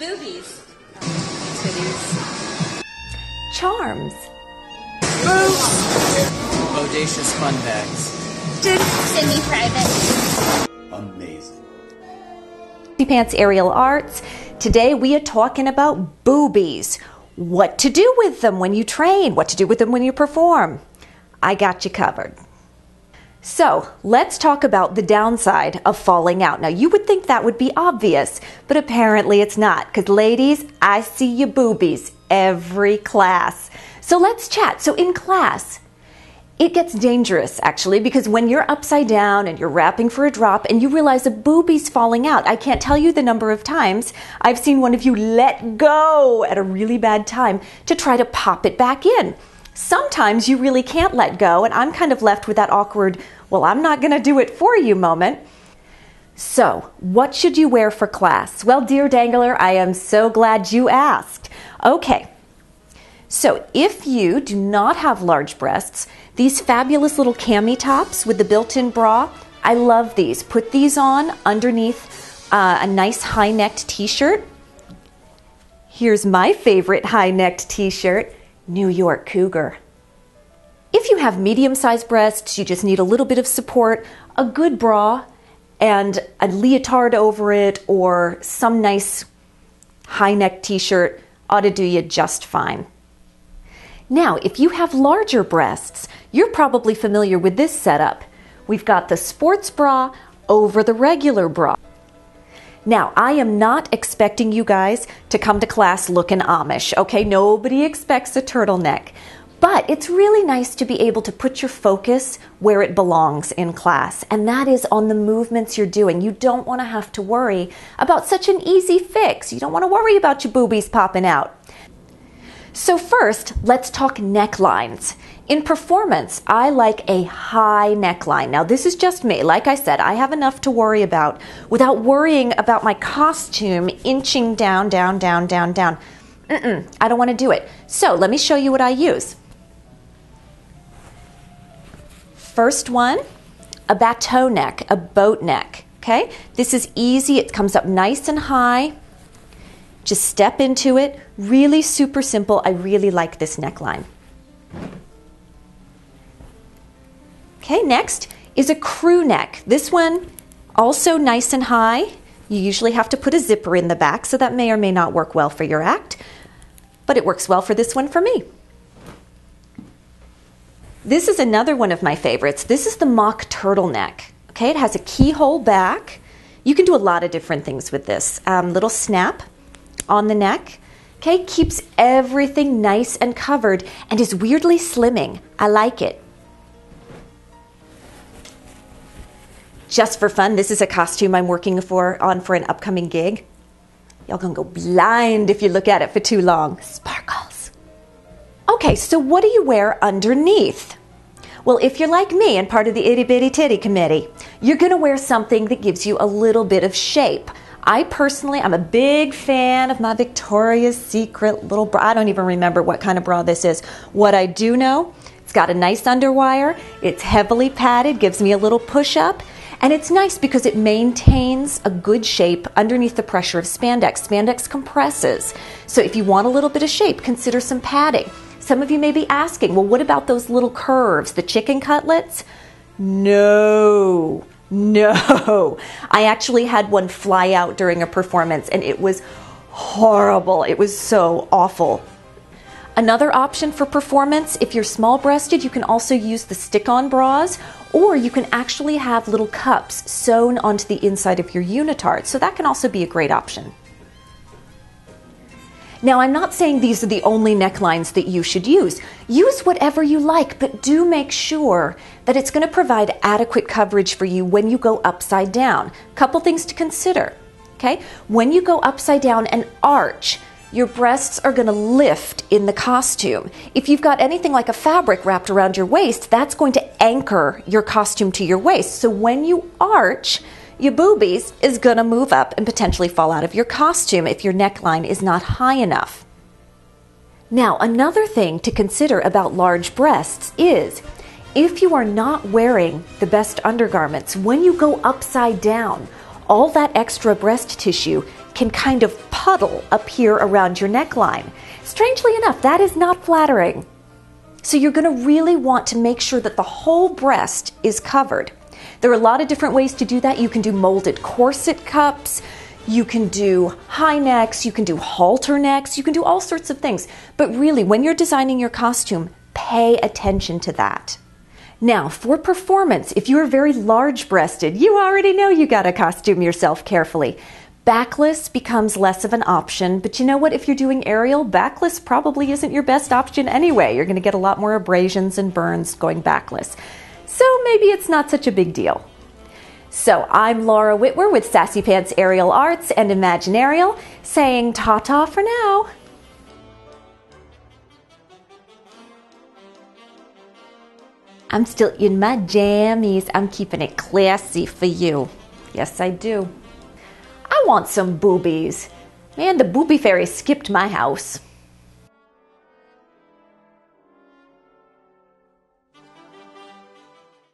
Boobies. Titties. Charms. Boobs. Bodacious fun bags. Semi-private. Amazing. Pants Aerial Arts. Today we are talking about boobies. What to do with them when you train, what to do with them when you perform. I got you covered. So let's talk about the downside of falling out. Now you would think that would be obvious, but apparently it's not, because ladies, I see your boobies every class. So let's chat. So in class, it gets dangerous actually, because when you're upside down and you're rapping for a drop and you realize a boobie's falling out, I can't tell you the number of times I've seen one of you let go at a really bad time to try to pop it back in. Sometimes you really can't let go, and I'm kind of left with that awkward, well, I'm not going to do it for you moment. So, what should you wear for class? Well, dear Dangler, I am so glad you asked. Okay, so if you do not have large breasts, these fabulous little cami tops with the built-in bra, I love these. Put these on underneath a nice high-necked t-shirt. Here's my favorite high-necked t-shirt. New York Cougar. If you have medium-sized breasts, you just need a little bit of support, a good bra, and a leotard over it, or some nice high-neck t-shirt ought to do you just fine. Now, if you have larger breasts, you're probably familiar with this setup. We've got the sports bra over the regular bra. Now, I am not expecting you guys to come to class looking Amish, okay? Nobody expects a turtleneck. But it's really nice to be able to put your focus where it belongs in class, and that is on the movements you're doing. You don't want to have to worry about such an easy fix. You don't want to worry about your boobies popping out. So first, let's talk necklines. In performance, I like a high neckline. Now, this is just me. Like I said, I have enough to worry about without worrying about my costume inching down, down, down, down, down. I don't want to do it. So let me show you what I use. First one, a bateau neck, a boat neck. Okay, this is easy. It comes up nice and high. Just step into it. Really super simple. I really like this neckline. Okay, next is a crew neck. This one also nice and high. You usually have to put a zipper in the back, so that may or may not work well for your act, but it works well for this one for me. This is another one of my favorites. This is the mock turtleneck. Okay, it has a keyhole back. You can do a lot of different things with this. Little snap on the neck. Okay, keeps everything nice and covered and is weirdly slimming. I like it. Just for fun, this is a costume I'm working on for an upcoming gig. Y'all gonna go blind if you look at it for too long. Sparkles. Okay, so what do you wear underneath? Well, if you're like me and part of the itty bitty titty committee, you're gonna wear something that gives you a little bit of shape. I personally, I'm a big fan of my Victoria's Secret little bra. I don't even remember what kind of bra this is. What I do know, it's got a nice underwire, it's heavily padded, gives me a little push-up, and it's nice because it maintains a good shape underneath the pressure of spandex. Spandex compresses. So if you want a little bit of shape, consider some padding. Some of you may be asking, well, what about those little curves, the chicken cutlets? No. I actually had one fly out during a performance, and it was horrible. It was so awful. Another option for performance, if you're small-breasted, you can also use the stick-on bras, or you can actually have little cups sewn onto the inside of your unitard. So that can also be a great option. Now, I'm not saying these are the only necklines that you should use. Use whatever you like, but do make sure that it's going to provide adequate coverage for you when you go upside down. Couple things to consider, okay? When you go upside down and arch, your breasts are going to lift in the costume. If you've got anything like a fabric wrapped around your waist, that's going to anchor your costume to your waist. So when you arch, your boobies is going to move up and potentially fall out of your costume if your neckline is not high enough. Now, another thing to consider about large breasts is if you are not wearing the best undergarments, when you go upside down, all that extra breast tissue can kind of puddle up here around your neckline. Strangely enough, that is not flattering. So you're going to really want to make sure that the whole breast is covered. There are a lot of different ways to do that. You can do molded corset cups, you can do high necks, you can do halter necks, you can do all sorts of things. But really, when you're designing your costume, pay attention to that. Now, for performance, if you're very large-breasted, you already know you got to costume yourself carefully. Backless becomes less of an option, but you know what? If you're doing aerial, backless probably isn't your best option anyway. You're going to get a lot more abrasions and burns going backless. So maybe it's not such a big deal. So I'm Laura Whitwer with Sassy Pants Aerial Arts and Imaginarial, saying ta-ta for now. I'm still in my jammies. I'm keeping it classy for you. Yes, I do. I want some boobies. Man, the booby fairy skipped my house.